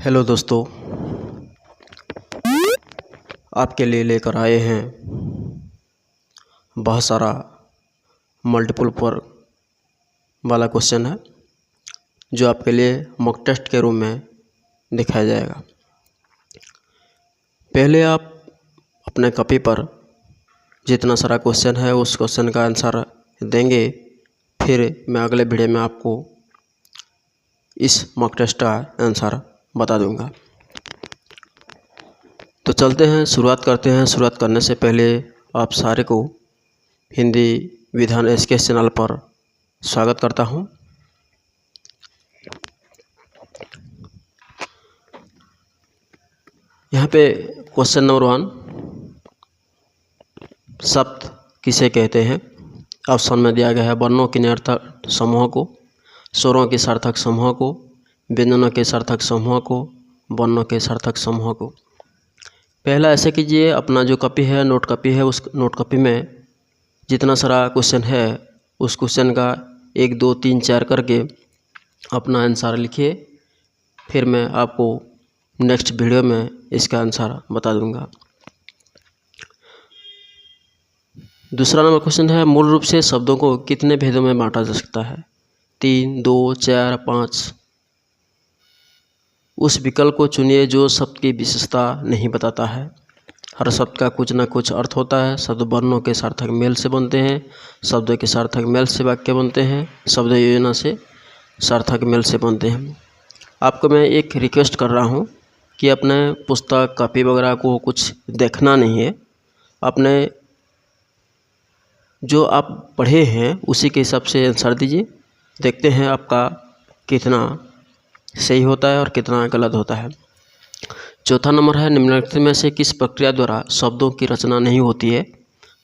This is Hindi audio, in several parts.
हेलो दोस्तों, आपके लिए लेकर आए हैं बहुत सारा मल्टीपल पर वाला क्वेश्चन है जो आपके लिए मॉक टेस्ट के रूप में दिखाया जाएगा। पहले आप अपने कॉपी पर जितना सारा क्वेश्चन है उस क्वेश्चन का आंसर देंगे, फिर मैं अगले वीडियो में आपको इस मॉक टेस्ट का आंसर बता दूंगा। तो चलते हैं, शुरुआत करते हैं। शुरुआत करने से पहले आप सारे को हिंदी विधान एसकेएस चैनल पर स्वागत करता हूं। यहाँ पे क्वेश्चन नंबर 1, शब्द किसे कहते हैं? ऑप्शन में दिया गया है वर्णों के निरर्थक समूह को, स्वरों के सार्थक समूह को, व्यंजनों के सार्थक समूह को, वर्णों के सार्थक समूह को। पहला ऐसे कीजिए, अपना जो कॉपी है, नोट कॉपी है, उस नोट कॉपी में जितना सारा क्वेश्चन है उस क्वेश्चन का 1, 2, 3, 4 करके अपना आंसर लिखिए। फिर मैं आपको नेक्स्ट वीडियो में इसका आंसर बता दूंगा। दूसरा नंबर क्वेश्चन है, मूल रूप से शब्दों को कितने भेदों में बांटा जा सकता है? 3, 2, 4, 5। उस विकल्प को चुनिए जो शब्द की विशेषता नहीं बताता है। हर शब्द का कुछ न कुछ अर्थ होता है। शब्द वर्णों के सार्थक मेल से बनते हैं, शब्दों के सार्थक मेल से वाक्य बनते हैं, शब्द योजना से सार्थक मेल से बनते हैं। आपको मैं एक रिक्वेस्ट कर रहा हूँ कि अपने पुस्तक कॉपी वगैरह को कुछ देखना नहीं है, अपने जो आप पढ़े हैं उसी के हिसाब से आंसर दीजिए। देखते हैं आपका कितना सही होता है और कितना गलत होता है। चौथा नंबर है, निम्नलिखित में से किस प्रक्रिया द्वारा शब्दों की रचना नहीं होती है?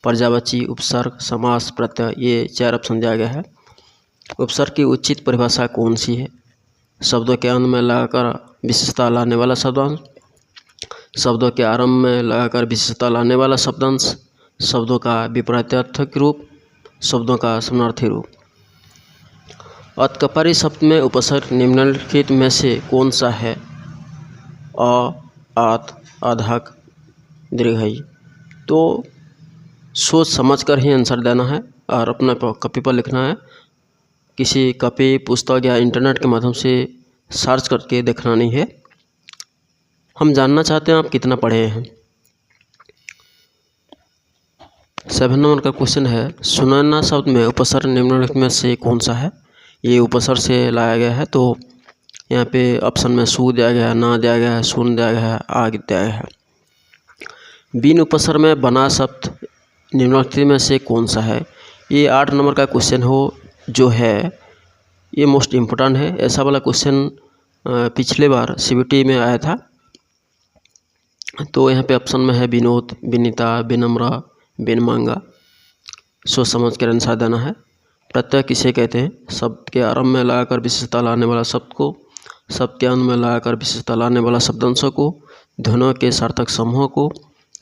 पर्यायवाची, उपसर्ग, समास, प्रत्यय। ये 4 ऑप्शन दिया गया है। उपसर्ग की उचित परिभाषा कौन सी है? शब्दों के अंत में लगाकर विशेषता लाने वाला शब्दांश, शब्दों के आरंभ में लगाकर विशेषता लाने वाला शब्दांश, शब्दों का विपरीतार्थक रूप, शब्दों का समानार्थी रूप। अतकपारी शब्द में उपसर्ग निम्नलिखित में से कौन सा है? अ, आत, आधक, दीर्घई। तो सोच समझ कर ही आंसर देना है और अपना कॉपी पर लिखना है। किसी कॉपी, पुस्तक या इंटरनेट के माध्यम से सर्च करके देखना नहीं है। हम जानना चाहते हैं आप कितना पढ़े हैं। 7 नंबर का क्वेश्चन है, सुनैना शब्द में उपसर्ग निम्नलिखित में से कौन सा है? ये उपसर्ग से लाया गया है, तो यहाँ पे ऑप्शन में सु दिया गया है, ना दिया गया है, सुन दिया गया है, आग दिया गया है। बिन उपसर्ग में बना शब्द निम्नलिखित में से कौन सा है? ये 8 नंबर का क्वेश्चन हो जो है ये मोस्ट इम्पोर्टेंट है। ऐसा वाला क्वेश्चन पिछले बार सीबीटी में आया था। तो यहाँ पे ऑप्शन में है विनोद, विनीता, विनम्र, विनमांगा। सोच समझ कर आंसर देना है। प्रत्यय किसे कहते हैं? शब्द के आरंभ में लगाकर विशेषता लाने वाला शब्द को, शब्द के अंत में लगाकर विशेषता लाने वाला शब्दांशों को, ध्वनियों के सार्थक समूह को,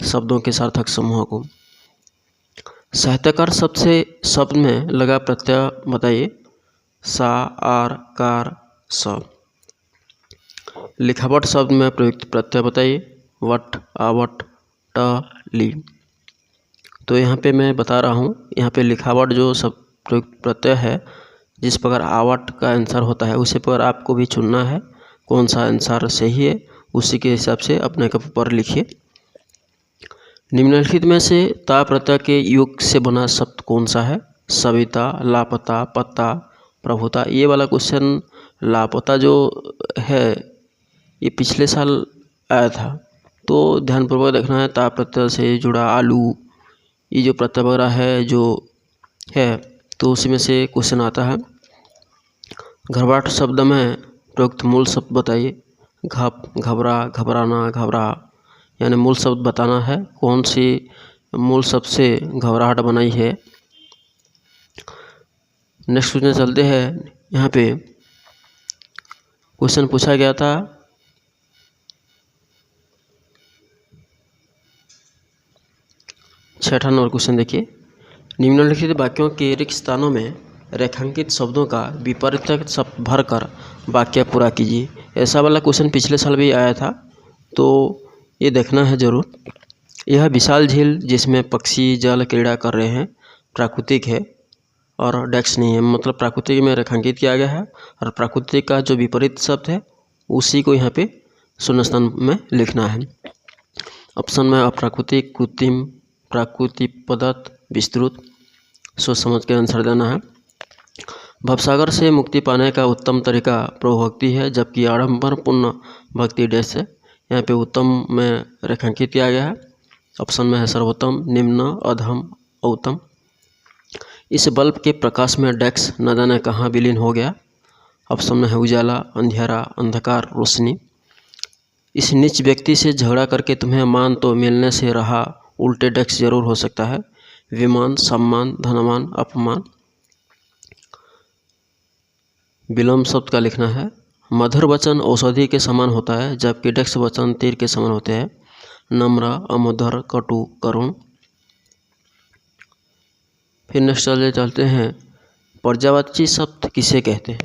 शब्दों के सार्थक समूह को। साहित्यकार शब्द में लगा प्रत्यय बताइए। सा, आर, कार, स। लिखावट शब्द में प्रयुक्त प्रत्यय बताइए। वट, आवट, ट, ली। तो यहाँ पे मैं बता रहा हूँ, यहाँ पे लिखावट जो सब प्रयुक्त प्रत्यय है, जिस प्रकार आवट का आंसर होता है उसी पर आपको भी चुनना है कौन सा आंसर सही है। उसी के हिसाब से अपने कॉपी पर लिखिए। निम्नलिखित में से ता प्रत्यय के योग से बना शब्द कौन सा है? सविता, लापता, पत्ता, प्रभुता। ये वाला क्वेश्चन लापता जो है ये पिछले साल आया था, तो ध्यानपूर्वक देखना है। ता प्रत्यय से जुड़ा आलू, ये जो प्रत्यय वगैरह है जो है तो उसी में से क्वेश्चन आता है। घबराहट शब्द में प्रयुक्त मूल शब्द बताइए। घप, घबरा, घबराना, घबरा। यानी मूल शब्द बताना है कौन सी मूल शब्द से घबराहट बनाई है। नेक्स्ट क्वेश्चन चलते हैं। यहाँ पे क्वेश्चन पूछा गया था, छठा नंबर क्वेश्चन देखिए। निम्नलिखित वाक्यों के रिक्त स्थानों में रेखांकित शब्दों का विपरीत शब्द भरकर वाक्य पूरा कीजिए। ऐसा वाला क्वेश्चन पिछले साल भी आया था, तो ये देखना है ज़रूर। यह विशाल झील जिसमें पक्षी जल क्रीड़ा कर रहे हैं प्राकृतिक है और डेक्स नहीं है, मतलब प्राकृतिक में रेखांकित किया गया है और प्राकृतिक का जो विपरीत शब्द है उसी को यहाँ पे शून्य स्थान में लिखना है। ऑप्शन में अप्राकृतिक, कृत्रिम, प्राकृतिक, पदार्थ, विस्तृत, सोच समझ के आंसर देना है। भवसागर से मुक्ति पाने का उत्तम तरीका प्रभुभक्ति है, जबकि आडंबरपूर्ण भक्ति डैश है। यहाँ पे उत्तम में रेखांकित किया गया है। ऑप्शन में है सर्वोत्तम, निम्न, अधम, उत्तम। इस बल्ब के प्रकाश में डेक्स न जाने कहाँ विलीन हो गया। ऑप्शन में है उजाला, अंधेरा, अंधकार, रोशनी। इस नीच व्यक्ति से झगड़ा करके तुम्हें मान तो मिलने से रहा, उल्टे डेक्स जरूर हो सकता है। विमान, सम्मान, धनमान, अपमान। विलोम शब्द का लिखना है। मधुर वचन औषधि के समान होता है, जबकि डेक्स वचन तीर के समान होते हैं। नम्र, अमधुर, कटु, करुण। फिर नेक्स्ट चलते हैं, पर्यायवाची शब्द किसे कहते हैं।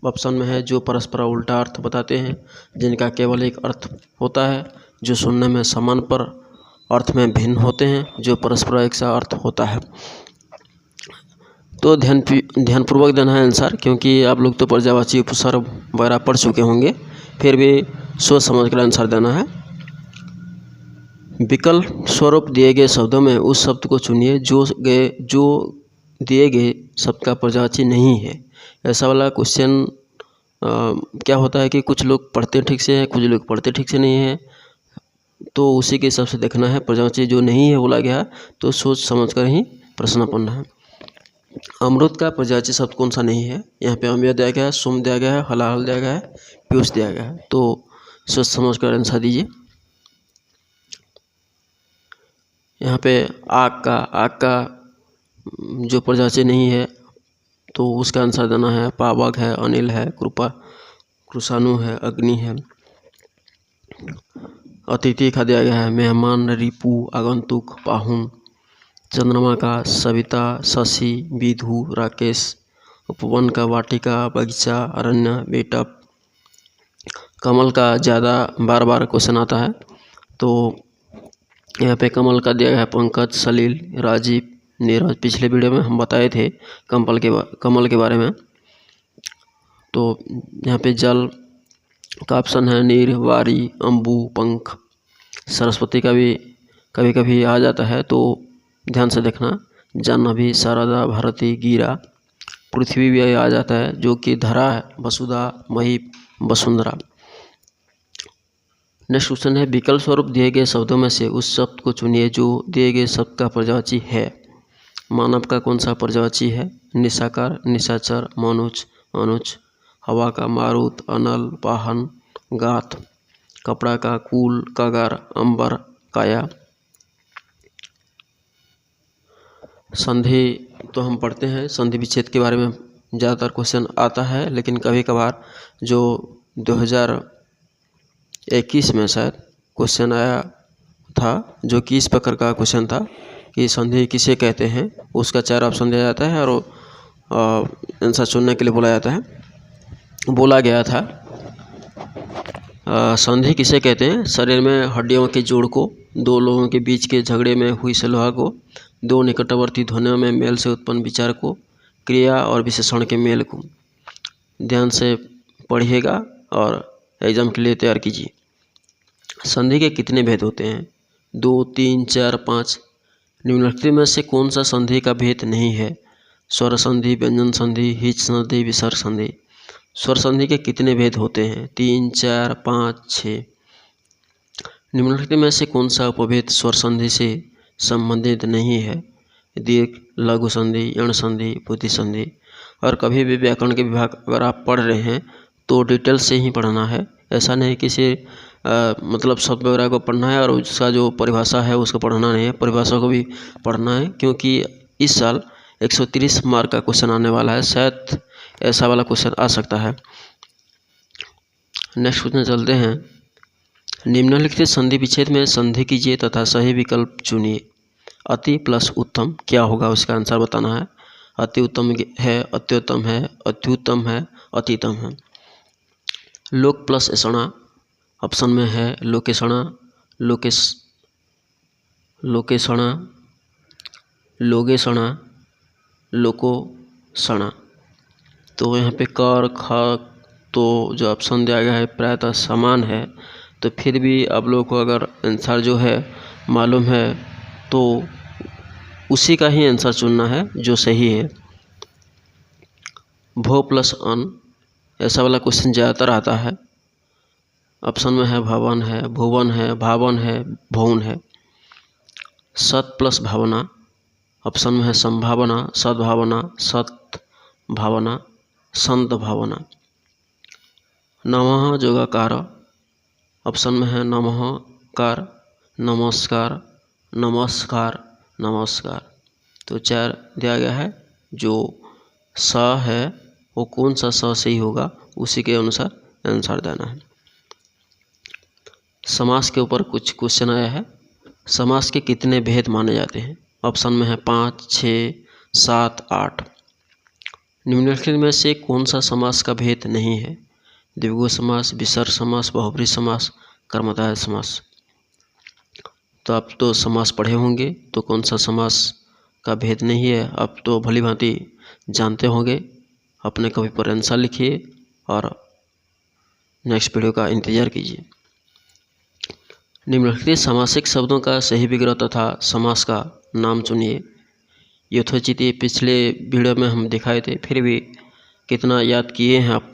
ऑप्शन में है जो परस्पर उल्टा अर्थ बताते हैं, जिनका केवल एक अर्थ होता है, जो सुनने में समान पर अर्थ में भिन्न होते हैं, जो परस्पर एक सा अर्थ होता है। तो ध्यानपूर्वक देना है आंसर, क्योंकि आप लोग तो पर्यायवाची उपसर्ग वगैरह पढ़ चुके होंगे, फिर भी सोच समझ कर आंसर देना है। विकल्प स्वरूप दिए गए शब्दों में उस शब्द को चुनिए जो दिए गए शब्द का पर्यायवाची नहीं है। ऐसा वाला क्वेश्चन क्या होता है कि कुछ लोग पढ़ते ठीक से हैं, कुछ लोग पढ़ते ठीक से नहीं हैं, तो उसी के हिसाब से देखना है। पर्यायवाची जो नहीं है बोला गया, तो सोच समझ कर ही प्रश्न पढ़ना है। अमृत का पर्यायवाची शब्द कौन सा नहीं है। यहाँ पे अम्बिया दिया गया है, सुम दिया गया है, हलाहल दिया गया है, पीयूष दिया गया है, तो सोच समझ कर आंसर दीजिए। यहाँ पे आग का जो पर्यायवाची नहीं है, तो उसका आंसर देना है। पावक है, अनिल है, कृषाणु है, अग्नि है। अतिथि का दिया गया है मेहमान, रिपु, आगंतुक, पाहुन। चंद्रमा का सविता, शशि, विधु, राकेश। उपवन का वाटिका, बगीचा, अरण्य, बेटा। कमल का ज़्यादा बार बार क्वेश्चन आता है, तो यहाँ पे कमल का दिया गया है पंकज, सलील, राजीव, नीरज। पिछले वीडियो में हम बताए थे कमल के बारे में। तो यहाँ पे जल का ऑप्शन है नीर, वारी, अम्बू, पंख। सरस्वती का भी कभी कभी आ जाता है, तो ध्यान से देखना। जाह्नवी, शारदा, भारती, गिरा। पृथ्वी भी आ जाता है, जो कि धरा है, वसुधा, महीप, वसुंधरा। नेक्स्ट क्वेश्चन है, विकल्प स्वरूप दिए गए शब्दों में से उस शब्द को चुनिए जो दिए गए शब्द का पर्यायवाची है। मानव का कौन सा पर्यायवाची है। निशाकार, निशाचर, मनुज, अनुज। हवा का मारुत, अनल, वाहन, गात। कपड़ा का कूल, कगर, अंबर, काया। संधि तो हम पढ़ते हैं, संधि विच्छेद के बारे में ज़्यादातर क्वेश्चन आता है, लेकिन कभी कभार जो 2021 में शायद क्वेश्चन आया था, जो कि इस प्रकार का क्वेश्चन था कि संधि किसे कहते हैं। उसका 4 ऑप्शन दिया जाता है और आंसर चुनने के लिए बोला गया था। संधि किसे कहते हैं। शरीर में हड्डियों के जोड़ को, दो लोगों के बीच के झगड़े में हुई सलाह को, दो निकटवर्ती ध्वनियों में मेल से उत्पन्न विचार को, क्रिया और विशेषण के मेल को। ध्यान से पढ़िएगा और एग्जाम के लिए तैयार कीजिए। संधि के कितने भेद होते हैं। 2, 3, 4, 5। निम्नलिखित में से कौन सा संधि का भेद नहीं है। स्वर संधि, व्यंजन संधि, हिच संधि, विसर्ग संधि। स्वर संधि के कितने भेद होते हैं। 3, 4, 5, 6। निम्नलिखित में से कौन सा उपभेद स्वर संधि से संबंधित नहीं है। दीर्घ, लघु संधि, यण संधि, बुद्धि संधि। और कभी भी व्याकरण के विभाग अगर आप पढ़ रहे हैं तो डिटेल से ही पढ़ना है। ऐसा नहीं किसी मतलब शब्द वगैरह को पढ़ना है और उसका जो परिभाषा है उसको पढ़ना नहीं है, परिभाषा को भी पढ़ना है, क्योंकि इस साल 130 मार्क का क्वेश्चन आने वाला है। शायद ऐसा वाला क्वेश्चन आ सकता है। नेक्स्ट क्वेश्चन चलते हैं। निम्नलिखित संधि विच्छेद में संधि कीजिए तथा सही विकल्प चुनिए। अति प्लस उत्तम क्या होगा, उसका आंसर बताना है। अति उत्तम है, अत्युत्तम है, अत्युत्तम है, अतितम है। लोक प्लस ऐसणा ऑप्शन में है लोकेशणा, लोकेशणा, लोगेशणा, लोकोशणा। तो यहाँ पे क और ख तो जो ऑप्शन दिया गया है प्रायतः समान है, तो फिर भी आप लोगों को अगर आंसर जो है मालूम है तो उसी का ही आंसर चुनना है जो सही है। भो प्लस अन ऐसा वाला क्वेश्चन ज़्यादातर आता है। ऑप्शन में है भवन है, भुवन है, भावन है, भौन है। सत प्लस भावना ऑप्शन में है संभावना, सद्भावना, सत्भावना, संत भावना। नमः जोगाकार ऑप्शन में है नमः कार, नमस्कार, नमस्कार, नमस्कार। तो 4 दिया गया है, जो स है वो कौन सा स सही होगा उसी के अनुसार आंसर देना है। समास के ऊपर कुछ क्वेश्चन आया है। समास के कितने भेद माने जाते हैं? ऑप्शन में है 5, 6, 7, 8। निम्नलिखित में से कौन सा समास का भेद नहीं है? द्विगु समास, विसर्ग समास, बहुब्रीहि समास, कर्मधारय समास। तो आप तो समास पढ़े होंगे, तो कौन सा समास का भेद नहीं है आप तो भली भांति जानते होंगे। अपने कभी पर आंसर लिखिए और नेक्स्ट वीडियो का इंतजार कीजिए। निम्नलिखित समासिक शब्दों का सही विग्रह तथा समास का नाम चुनिए। यथोचित ये पिछले वीडियो में हम दिखाए थे, फिर भी कितना याद किए हैं आप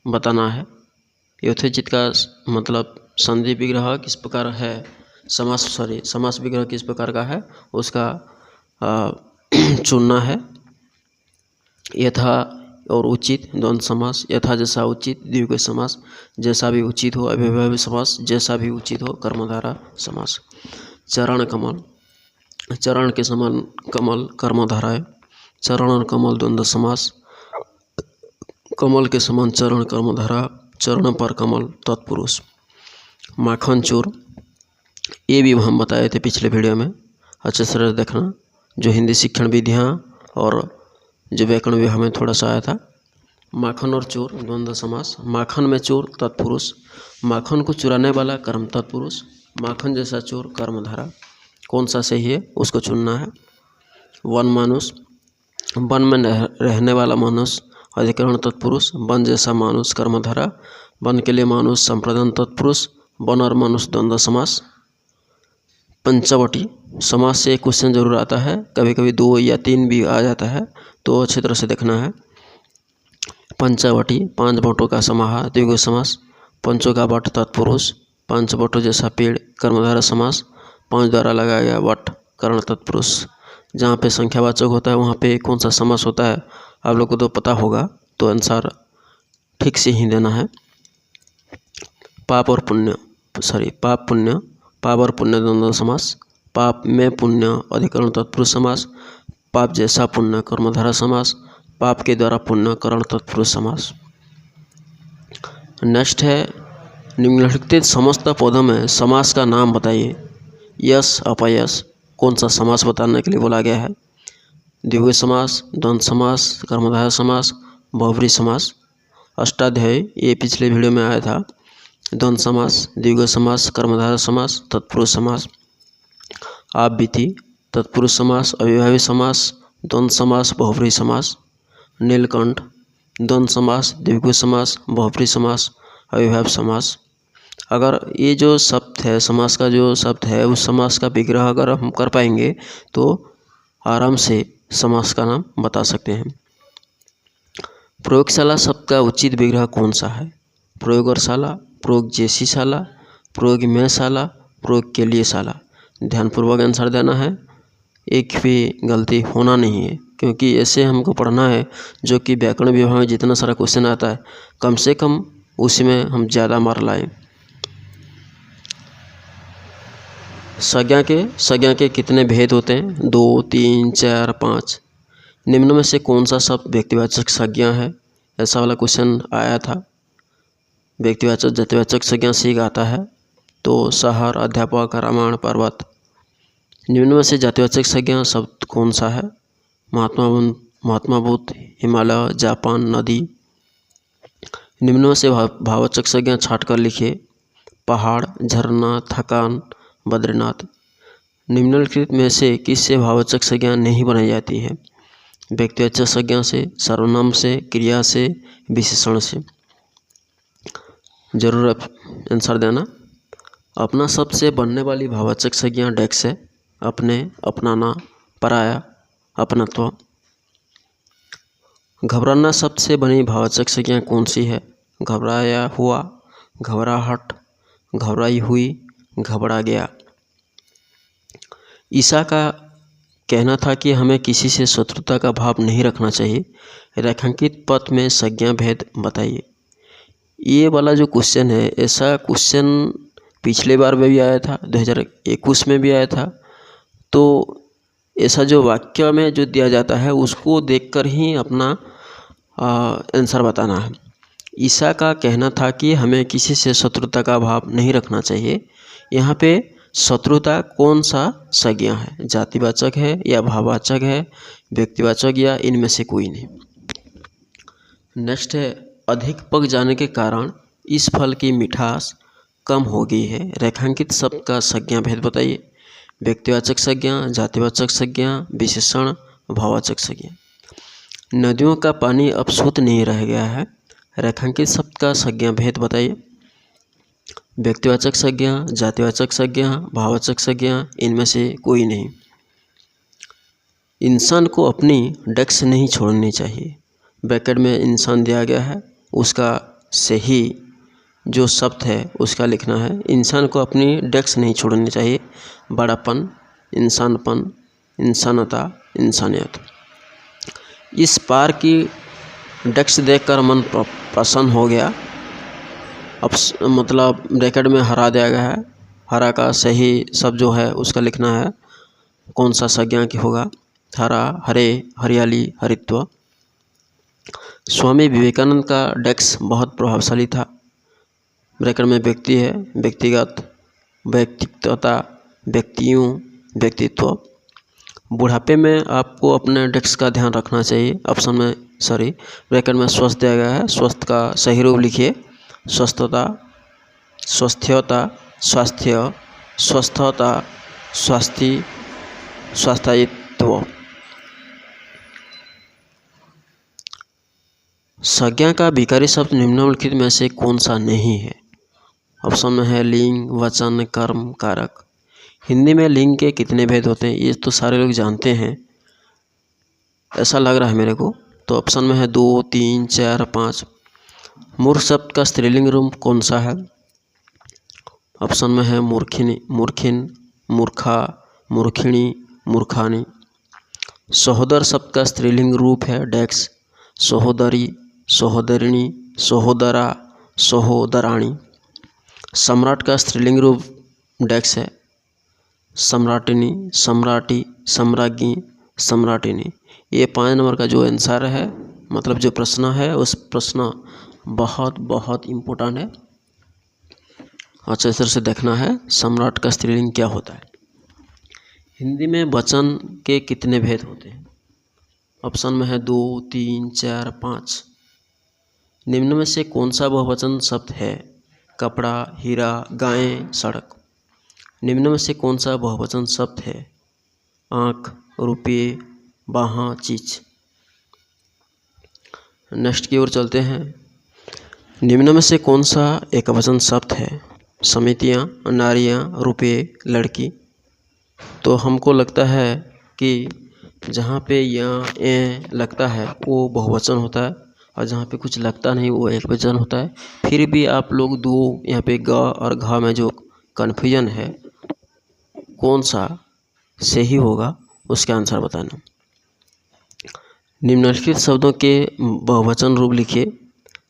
बताना है। यथोचित का मतलब संधि विग्रह किस प्रकार है, समास विग्रह किस प्रकार का है उसका चुनना है। यथा और उचित द्वंद्व समास, यथा जैसा उचित द्विगु समास, जैसा भी उचित हो अव्ययभावी समास, जैसा भी उचित हो कर्मधारा समास। चरण कमल, चरण के समान कमल कर्मधारय, चरण और कमल द्वंद्व समास, कमल के समान चरण कर्मधारा, चरण पर कमल तत्पुरुष। माखन चोर, ये भी हम बताए थे पिछले वीडियो में, अच्छे से देखना। जो हिंदी शिक्षण विधियाँ और जो व्याकरण विभाग में थोड़ा सा आया था। माखन और चोर द्वंद्व समास, माखन में चोर तत्पुरुष, माखन को चुराने वाला कर्म तत्पुरुष, माखन जैसा चोर कर्मधारा। कौन सा सही है उसको चुनना है। वन मानुष, वन में रहने वाला मानुष अधिकरण तत्पुरुष, वन जैसा मानुष कर्मधारा, वन के लिए मानुष संप्रदान तत्पुरुष, वन और मानुष द्वंद्व समास। पंचवटी समास से एक क्वेश्चन जरूर आता है, कभी कभी 2 या 3 भी आ जाता है, तो अच्छी तरह से देखना है। पंचवटी 5 वटों का समाहार द्विगु समास, पंचों का वट तत्पुरुष, 5 वटों जैसा पेड़ कर्मधारय समास, 5 द्वारा लगाया गया वट कर्ण तत्पुरुष। जहाँ पे संख्यावाचक होता है वहाँ पे कौन सा समास होता है आप लोग को तो पता होगा, तो आंसर ठीक से ही देना है। पाप और पुण्य पाप पुण्य, पाप और पुण्य द्वंद्व समास, पाप में पुण्य अधिकरण तत्पुरुष समास, पाप जैसा पुण्य कर्मधारय समास, पाप के द्वारा पुण्य कर्ण तत्पुरुष समास। नेक्स्ट है निम्नलिखित समस्त पदों में समास का नाम बताइए। यश अपयश कौन सा समास बताने के लिए बोला गया है? द्विगु समास, द्वंद्व समास, कर्मधारय समास, बहुब्रीहि समास। अष्टाध्यायी ये पिछले वीडियो में आया था। द्वंद्व समास, द्विगु समास, कर्मधारय समास, तत्पुरुष समास। आपबीति तत्पुरुष समास, अव्ययभावी समास, द्वंद्व समास, बहुब्रीहि समास। नीलकंठ द्वंद्व समास, द्विगु समास, बहुब्रीहि समास, अव्ययभावी समास। अगर ये जो शब्द है समास का जो शब्द है उस समास का विग्रह अगर हम कर पाएंगे तो आराम से समास का नाम बता सकते हैं। प्रयोगशाला शब्द का उचित विग्रह कौन सा है? प्रयोग और शाला, प्रयोग जैसी शाला, प्रयोग में शाला, प्रयोग के लिए शाला। ध्यानपूर्वक आंसर देना है, एक भी गलती होना नहीं है, क्योंकि ऐसे हमको पढ़ना है जो कि व्याकरण विभाग में जितना सारा क्वेश्चन आता है कम से कम उसी में हम ज़्यादा मार लाएं। संज्ञा के कितने भेद होते हैं? 2, 3, 4, 5। निम्न में से कौन सा शब्द व्यक्तिवाचक संज्ञा है? ऐसा वाला क्वेश्चन आया था। व्यक्तिवाचक जातिवाचक संज्ञा से ही आता है, तो शहर, अध्यापक, रामायण, पर्वत। निम्न में से जातिवाचक संज्ञा शब्द कौन सा है? महात्मा बुद्ध, हिमालय, जापान, नदी। निम्न में से भाववाचक संज्ञा छांट कर लिखिए। पहाड़, झरना, थकान, बद्रीनाथ। निम्नलिखित में से किससे भाववाचक संज्ञा नहीं बनाई जाती है? व्यक्तिवाचक संज्ञा से, सर्वनाम से, क्रिया से, विशेषण से। जरूर आप आंसर देना। अपना शब्द से बनने वाली भाववाचक संज्ञा डेक्स है। अपने, अपनाना, पराया, अपनत्व। घबराना शब्द से बनी भाववाचक संज्ञा कौन सी है? घबराया हुआ, घबराहट, घबराई हुई, घबरा गया। ईसा का कहना था कि हमें किसी से शत्रुता का भाव नहीं रखना चाहिए। रेखांकित पथ में संज्ञा भेद बताइए। ये वाला जो क्वेश्चन है, ऐसा क्वेश्चन पिछले बार में भी आया था, 2021 में भी आया था। तो ऐसा जो वाक्य में जो दिया जाता है उसको देखकर ही अपना आंसर बताना है। ईसा का कहना था कि हमें किसी से शत्रुता का भाव नहीं रखना चाहिए। यहाँ पे शत्रुता कौन सा संज्ञा है? जातिवाचक है या भाववाचक है, व्यक्तिवाचक या इनमें से कोई नहीं। नेक्स्ट है, अधिक पक जाने के कारण इस फल की मिठास कम हो गई है। रेखांकित शब्द का संज्ञा भेद बताइए। व्यक्तिवाचक संज्ञा, जातिवाचक संज्ञा, विशेषण, भाववाचक संज्ञा। नदियों का पानी अब शुद्ध नहीं रह गया है। रेखांकित शब्द का संज्ञा भेद बताइए। व्यक्तिवाचक संज्ञा, जातिवाचक संज्ञा, भाववाचक संज्ञा, इनमें से कोई नहीं। इंसान को अपनी डेस्क नहीं छोड़नी चाहिए। ब्रैकेट में इंसान दिया गया है, उसका सही जो शब्द है उसका लिखना है। इंसान को अपनी डेस्क नहीं छोड़नी चाहिए। बड़ापन, इंसानपन, इंसानता, इंसानियत। इस पार की डेस्क देखकर मन प्रसन्न हो गया। अब मतलब ब्रैकेट में हरा दिया गया है। हरा का सही शब्द जो है उसका लिखना है, कौन सा संज्ञा की होगा। हरा, हरे, हरियाली, हरित्व। स्वामी विवेकानंद का डेस्क बहुत प्रभावशाली था। ब्रैकेट में व्यक्ति है, व्यक्तिगत, व्यक्तित्वता, व्यक्तियों, व्यक्तित्व। बुढ़ापे में आपको अपने डेस्क का ध्यान रखना चाहिए। ऑप्शन में ब्रैकेट में स्वस्थ दिया गया है, स्वस्थ का सही रूप लिखिए। स्वस्थता, स्वस्थ्यता, स्वास्थ्य, स्वस्थता, स्वास्थ्य, स्वास्थ्यत्व। संज्ञा का विकारी शब्द निम्नलिखित में से कौन सा नहीं है? ऑप्शन में है लिंग, वचन, कर्म, कारक। हिंदी में लिंग के कितने भेद होते हैं? ये तो सारे लोग जानते हैं, ऐसा लग रहा है मेरे को। तो ऑप्शन में है 2, 3, 4, 5। मूर्ख शब्द का स्त्रीलिंग रूप कौन सा है? ऑप्शन में है मूर्खिनी, मूर्खिन, मूर्खा, मूर्खिणी, मूर्खानी। सहोदर शब्द का स्त्रीलिंग रूप है डेक्स। सहोदरी, सहोदरिणी, सहोदरा, सहोदराणी। सम्राट का स्त्रीलिंग रूप डेक्स है। सम्राटिनी, सम्राटी, सम्राज्ञी, सम्राटिनी। ये 5 नंबर का जो आंसर है, मतलब जो प्रश्न है, उस प्रश्न बहुत बहुत इम्पोर्टेंट है। अच्छे तरह से देखना है सम्राट का स्त्रीलिंग क्या होता है। हिंदी में वचन के कितने भेद होते हैं? ऑप्शन में है 2, 3, 4, 5। निम्न में से कौन सा बहुवचन शब्द है? कपड़ा, हीरा, गायें, सड़क। निम्न में से कौन सा बहुवचन शब्द है? आँख, रुपये, बाहाँ, चीज। नेक्स्ट की ओर चलते हैं। निम्न में से कौन सा एकवचन शब्द है? समितियाँ, नारियाँ, रुपये, लड़की। तो हमको लगता है कि जहाँ पे यहाँ ए लगता है वो बहुवचन होता है, और जहाँ पे कुछ लगता नहीं वो एकवचन होता है। फिर भी आप लोग दो यहाँ पे ग और घ में जो कन्फ्यूजन है, कौन सा सही होगा उसका आंसर बताना। निम्नलिखित शब्दों के बहुवचन रूप लिखिए।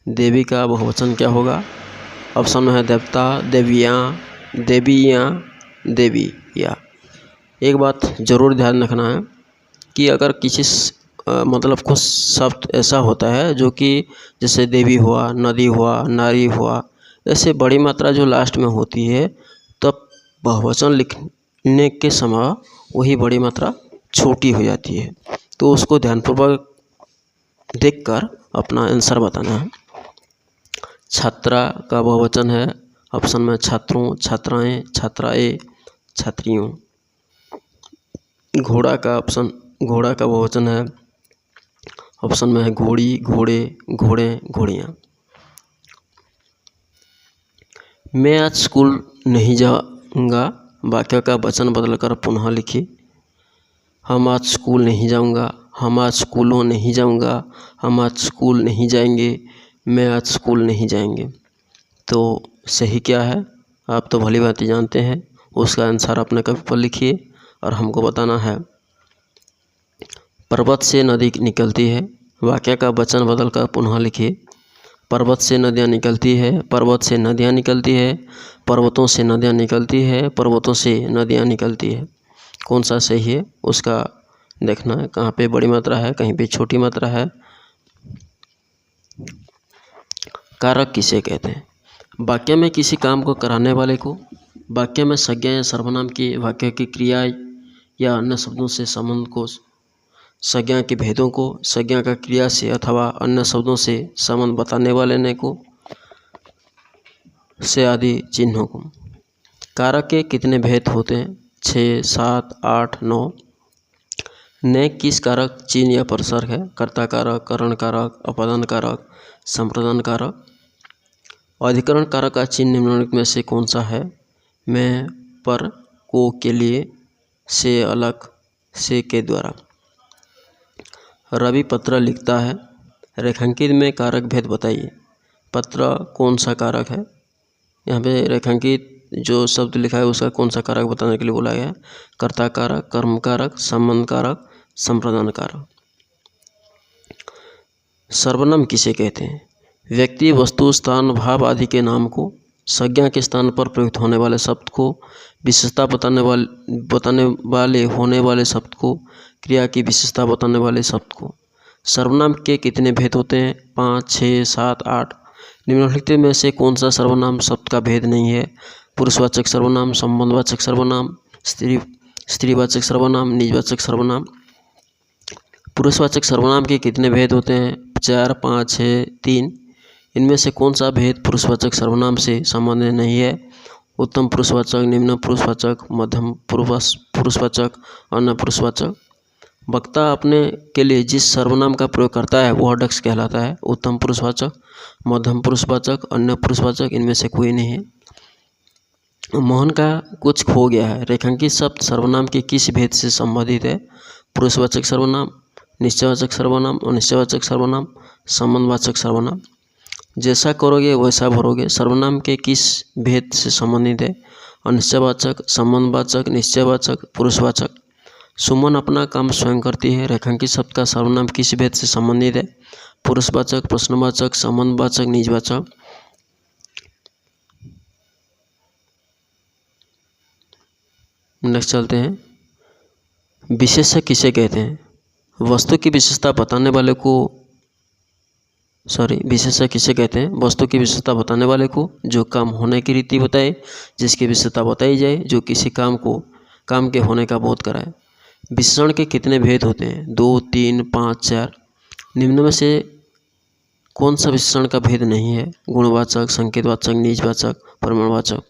देवी का बहुवचन क्या होगा? ऑप्शन में है देवता, देवियाँ, देवियाँ, देविया। एक बात ज़रूर ध्यान रखना है कि अगर किसी मतलब कुछ शब्द ऐसा होता है जो कि जैसे देवी हुआ, नदी हुआ, नारी हुआ, ऐसे बड़ी मात्रा जो लास्ट में होती है, तब बहुवचन लिखने के समय वही बड़ी मात्रा छोटी हो जाती है। तो उसको ध्यानपूर्वक देखकर अपना आंसर बताना है। छात्रा का बहुवचन है ऑप्शन में छात्रों, छात्राएं, छात्राएं, छात्रियों। घोड़ा का बहुवचन है ऑप्शन में है घोड़ी, घोड़े, घोड़े, घोड़ियाँ। मैं आज स्कूल नहीं जाऊंगा वाक्य का वचन बदलकर पुनः लिखिए। हम आज स्कूल नहीं जाऊंगा, हम आज स्कूलों नहीं जाऊंगा, हम आज स्कूल नहीं जाएंगे, मैं आज स्कूल नहीं जाएंगे। तो सही क्या है आप तो भली भांति जानते हैं, उसका आंसर अपने कॉपी पर लिखिए और हमको बताना है। पर्वत से नदी निकलती है, वाक्य का वचन बदलकर पुनः लिखिए। पर्वत से नदियाँ निकलती है, पर्वत से नदियाँ निकलती है, पर्वतों से नदियाँ निकलती है, पर्वतों से नदियाँ निकलती है। कौन सा सही है उसका देखना है, कहाँ पे बड़ी मात्रा है, कहीं पे छोटी मात्रा है। कारक किसे कहते हैं? वाक्य में किसी काम को कराने वाले को, वाक्य में संज्ञा या सर्वनाम की, वाक्य की क्रिया या अन्य शब्दों से संबंध को, संज्ञा के भेदों को, संज्ञा का क्रिया से अथवा अन्य शब्दों से संबंध बताने वाले ने को, से आदि चिन्हों को। कारक के कितने भेद होते हैं? 6, 7, 8, 9। ने किस कारक चिन्ह या प्रसर्ग है? कर्ता कारक, करण कारक, अपादान कारक, संप्रदान कारक। अधिकरण कारक का चिन्ह निम्नलिखित में से कौन सा है? मैं, पर, को, के लिए, से, अलग, से, के द्वारा। रवि पत्र लिखता है, रेखांकित में कारक भेद बताइए। पत्र कौन सा कारक है? यहाँ पे रेखांकित जो शब्द लिखा है उसका कौन सा कारक बताने के लिए बोला गया है? कर्ता कारक, कर्म कारक, संबंध कारक, संप्रदान कारक। सर्वनाम किसे कहते हैं? व्यक्ति, वस्तु, स्थान, भाव आदि के नाम को, संज्ञा के स्थान पर प्रयुक्त होने वाले शब्द को, विशेषता बताने वाले होने वाले शब्द को, क्रिया की विशेषता बताने वाले शब्द को। सर्वनाम के कितने भेद होते हैं? 5, 6, 7, 8। निम्नलिखित में से कौन सा सर्वनाम शब्द का भेद नहीं है? पुरुषवाचक सर्वनाम, संबंधवाचक सर्वनाम, स्त्रीवाचक सर्वनाम, निजवाचक सर्वनाम। पुरुषवाचक सर्वनाम के कितने भेद होते हैं? 4, 5, 6, 3। इनमें से कौन सा भेद पुरुषवाचक सर्वनाम से संबंधित नहीं है? उत्तम पुरुषवाचक, निम्न पुरुषवाचक, मध्यम पुरुषवाचक, अन्य पुरुषवाचक। वक्ता अपने के लिए जिस सर्वनाम का प्रयोग करता है वह अडक्ष कहलाता है। उत्तम पुरुषवाचक, मध्यम पुरुषवाचक, अन्य पुरुषवाचक, इनमें से कोई नहीं है। मोहन का कुछ खो गया है। रेखांकित शब्द सर्वनाम के किस भेद से संबंधित है? पुरुषवाचक सर्वनाम, निश्चयवाचक सर्वनाम, अनिश्चयवाचक सर्वनाम, संबंधवाचक सर्वनाम। जैसा करोगे वैसा भरोगे सर्वनाम के किस भेद से संबंधित है? अनिश्चयवाचक, संबंधवाचक, निश्चयवाचक, पुरुषवाचक। सुमन अपना काम स्वयं करती है। रेखांकित शब्द का सर्वनाम किस भेद से संबंधित है? पुरुषवाचक, प्रश्नवाचक, संबंधवाचक, निजवाचक। नेक्स्ट चलते हैं। विशेषक किसे कहते हैं? वस्तु की विशेषता बताने वाले को, विशेषक किसे कहते हैं? वस्तु की विशेषता बताने वाले को, जो काम होने की रीति बताए, जिसकी विशेषता बताई जाए, जो किसी काम के होने का बोध कराए। विशेषण के कितने भेद होते हैं? 2, 3, 5, 4। निम्न में से कौन सा विशेषण का भेद नहीं है? गुणवाचक, संकेतवाचक, निजवाचक, परिमाणवाचक।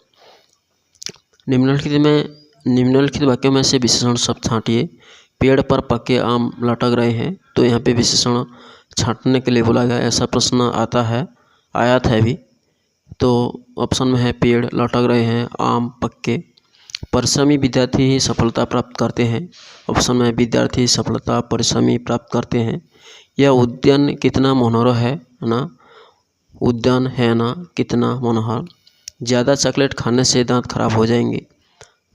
निम्नलिखित वाक्यों में से विशेषण शब्द छांटिए। पेड़ पर पके आम लटक रहे हैं, तो यहाँ पे विशेषण छांटने के लिए बोला गया, ऐसा प्रश्न आया था अभी। तो ऑप्शन में है पेड़ लटक रहे हैं, आम पक्के। परिश्रमी विद्यार्थी ही सफलता प्राप्त करते हैं। ऑप्शन में विद्यार्थी सफलता परिश्रमी प्राप्त करते हैं। यह उद्यान कितना मनोहर है ना, उद्यान है ना कितना मनोहर। ज़्यादा चॉकलेट खाने से दांत खराब हो जाएंगे,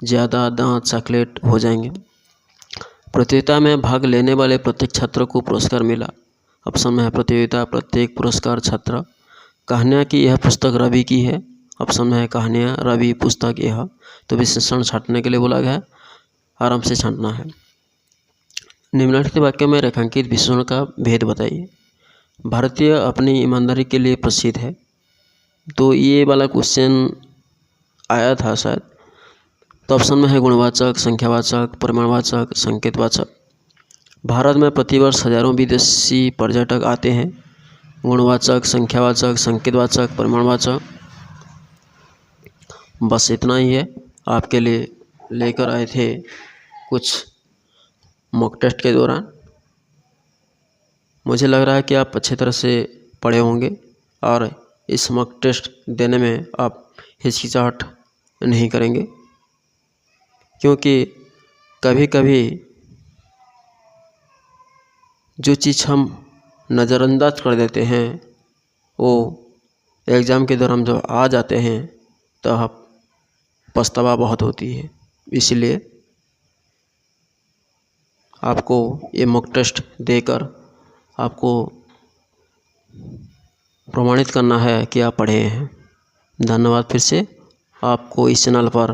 ज़्यादा दांत चॉकलेट हो जाएंगे। प्रतियोगिता में भाग लेने वाले प्रत्येक छात्र को पुरस्कार मिला। ऑप्शन में है प्रतियोगिता, प्रत्येक, पुरस्कार, छात्र। कहानियाँ की यह पुस्तक रवि की है। ऑप्शन में है कहानियाँ, रवि, पुस्तक, यह। तो विशेषण छांटने के लिए बोला गया है, आराम से छांटना है। निम्नलिखित वाक्य में रेखांकित विशेषण का भेद बताइए। भारतीय अपनी ईमानदारी के लिए प्रसिद्ध है। तो ये वाला क्वेश्चन आया था शायद। तो ऑप्शन में है गुणवाचक, संख्यावाचक, परिमाणवाचक, संकेतवाचक। भारत में प्रतिवर्ष हजारों विदेशी पर्यटक आते हैं। गुणवाचक, संख्यावाचक, संकेतवाचक, परिमाणवाचक, बस इतना ही है। आपके लिए लेकर आए थे कुछ मॉक टेस्ट के दौरान। मुझे लग रहा है कि आप अच्छी तरह से पढ़े होंगे और इस मॉक टेस्ट देने में आप हिचकिचाहट नहीं करेंगे, क्योंकि कभी कभी जो चीज़ हम नज़रअंदाज कर देते हैं वो एग्ज़ाम के दौरान जब आ जाते हैं तो पछतावा बहुत होती है। इसलिए आपको ये मॉक टेस्ट देकर आपको प्रमाणित करना है कि आप पढ़े हैं। धन्यवाद फिर से। आपको इस चैनल पर